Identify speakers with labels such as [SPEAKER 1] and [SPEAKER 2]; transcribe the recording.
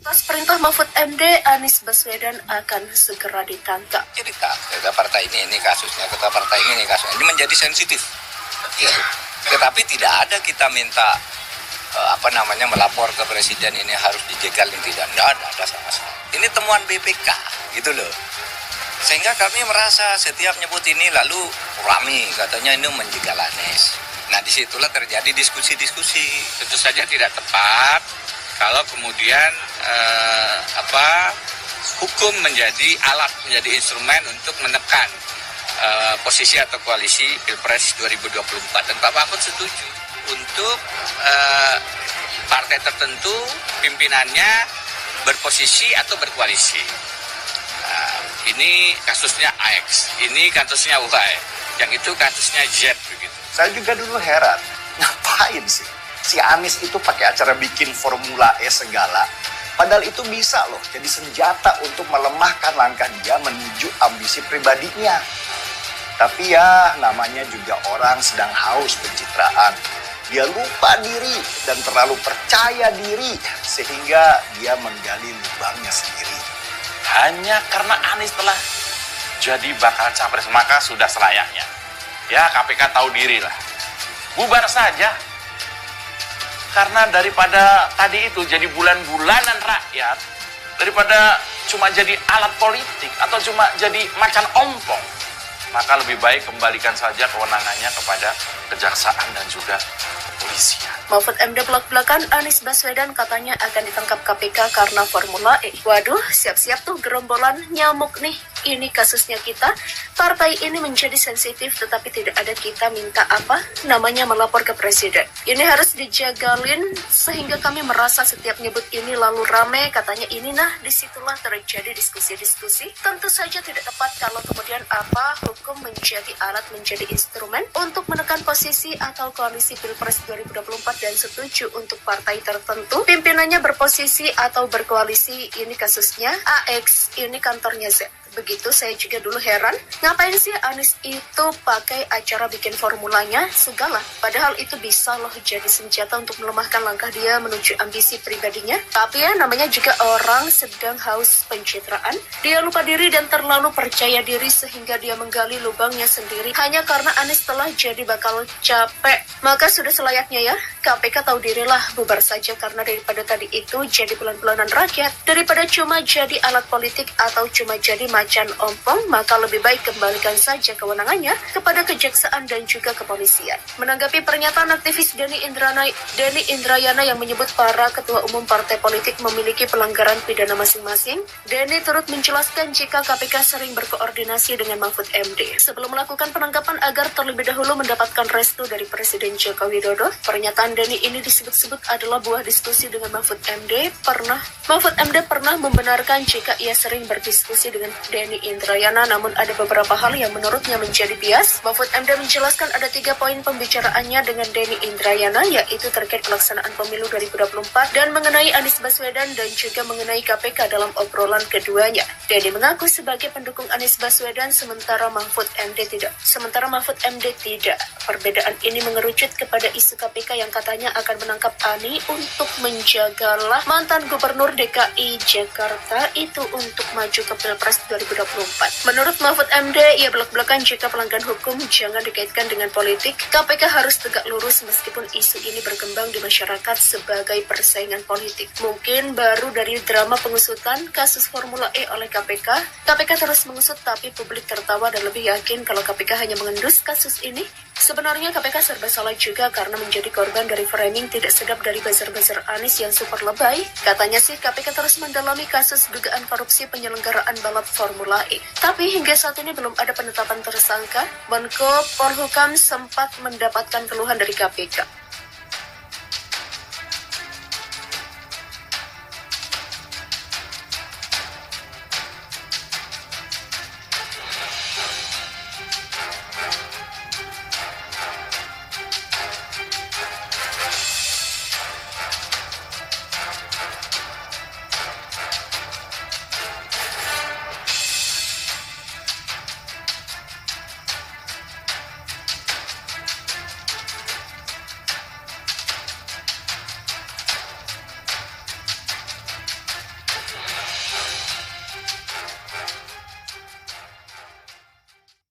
[SPEAKER 1] Atas perintah Mahfud MD, Anies Baswedan akan segera ditangkap.
[SPEAKER 2] Jadi ketua partai ini kasusnya, ketua partai ini kasusnya. Ini menjadi sensitif. Ya. Tetapi tidak ada kita minta melapor ke presiden ini harus dijegal yang tidak ada sama sekali. Ini temuan BPK gitu loh. Sehingga kami merasa setiap nyebut ini lalu rame katanya ini menjegal Anies. Nah disitulah terjadi diskusi-diskusi.
[SPEAKER 3] Tentu saja tidak tepat kalau kemudian hukum menjadi alat, menjadi instrumen untuk menekan posisi atau koalisi Pilpres 2024. Dan Pak Mahfud setuju untuk partai tertentu pimpinannya berposisi atau berkoalisi. Ini kasusnya X, ini kasusnya Y, yang itu kasusnya Z begitu.
[SPEAKER 4] Saya juga dulu heran, ngapain sih si Anies itu pakai acara bikin Formula E segala, padahal itu bisa loh jadi senjata untuk melemahkan langkah dia menuju ambisi pribadinya. Tapi ya namanya juga orang sedang haus pencitraan. Dia lupa diri dan terlalu percaya diri sehingga dia menggali lubangnya sendiri.
[SPEAKER 5] Hanya karena Anies telah jadi bakal capres maka sudah selayaknya. Ya KPK tahu diri lah. Bubar saja. Karena daripada tadi itu jadi bulan-bulanan rakyat, daripada cuma jadi alat politik atau cuma jadi macan ompong, maka lebih baik kembalikan saja kewenangannya kepada kejaksaan dan juga kepolisian.
[SPEAKER 1] Mahfud MD belak-belakan Anies Baswedan katanya akan ditangkap KPK karena Formula E. Waduh, siap-siap tuh gerombolan nyamuk nih. Ini kasusnya kita. Partai ini menjadi sensitif tetapi tidak ada kita minta namanya melapor ke presiden. Ini harus dijagalin sehingga kami merasa setiap nyebut ini lalu rame katanya ini disitulah terjadi diskusi-diskusi. Tentu saja tidak tepat kalau kemudian hukum menjadi alat, menjadi instrumen untuk menekan posisi atau koalisi Pilpres 2024 dan setuju untuk partai tertentu pimpinannya berposisi atau berkoalisi. Ini kasusnya AX, ini kantornya Z. Begitu, saya juga dulu heran, ngapain sih Anies itu pakai acara bikin formulanya segala? Padahal itu bisa loh jadi senjata untuk melemahkan langkah dia menuju ambisi pribadinya. Tapi ya namanya juga orang sedang haus pencitraan. Dia lupa diri dan terlalu percaya diri sehingga dia menggali lubangnya sendiri. Hanya karena Anies telah jadi bakal capek. Maka sudah selayaknya ya, KPK tahu dirilah, bubar saja karena daripada tadi itu jadi bulan-bulanan rakyat. Daripada cuma jadi alat politik atau cuma jadi macan ompong, maka lebih baik kembalikan saja kewenangannya kepada kejaksaan dan juga kepolisian. Menanggapi pernyataan aktivis Denny Indrayana yang menyebut para ketua umum partai politik memiliki pelanggaran pidana masing-masing, Denny turut menjelaskan jika KPK sering berkoordinasi dengan Mahfud MD sebelum melakukan penangkapan agar terlebih dahulu mendapatkan restu dari Presiden Joko Widodo. Pernyataan Denny ini disebut-sebut adalah buah diskusi dengan Mahfud MD. Mahfud MD pernah membenarkan jika ia sering berdiskusi dengan Denny Indrayana, namun ada beberapa hal yang menurutnya menjadi bias. Mahfud MD menjelaskan ada 3 poin pembicaraannya dengan Denny Indrayana, yaitu terkait pelaksanaan pemilu 2024 dan mengenai Anies Baswedan dan juga mengenai KPK dalam obrolan keduanya. Denny mengaku sebagai pendukung Anies Baswedan, sementara Mahfud MD tidak. Perbedaan ini mengerucut kepada isu KPK yang katanya akan menangkap Ani untuk menjagalah mantan gubernur DKI Jakarta itu untuk maju ke Pilpres 2024. Menurut Mahfud MD, ia belak-belakan jika pelanggaran hukum jangan dikaitkan dengan politik. KPK harus tegak lurus meskipun isu ini berkembang di masyarakat sebagai persaingan politik. Mungkin baru dari drama pengusutan kasus Formula E oleh KPK terus mengusut tapi publik tertawa dan lebih yakin kalau KPK hanya mengendus kasus ini. Sebenarnya KPK serba salah juga karena menjadi korban dari framing tidak sedap dari buzzer-buzzer Anies yang super lebay. Katanya sih KPK terus mendalami kasus dugaan korupsi penyelenggaraan balap Formula E. Tapi hingga saat ini belum ada penetapan tersangka. Menko Polhukam sempat mendapatkan keluhan dari KPK.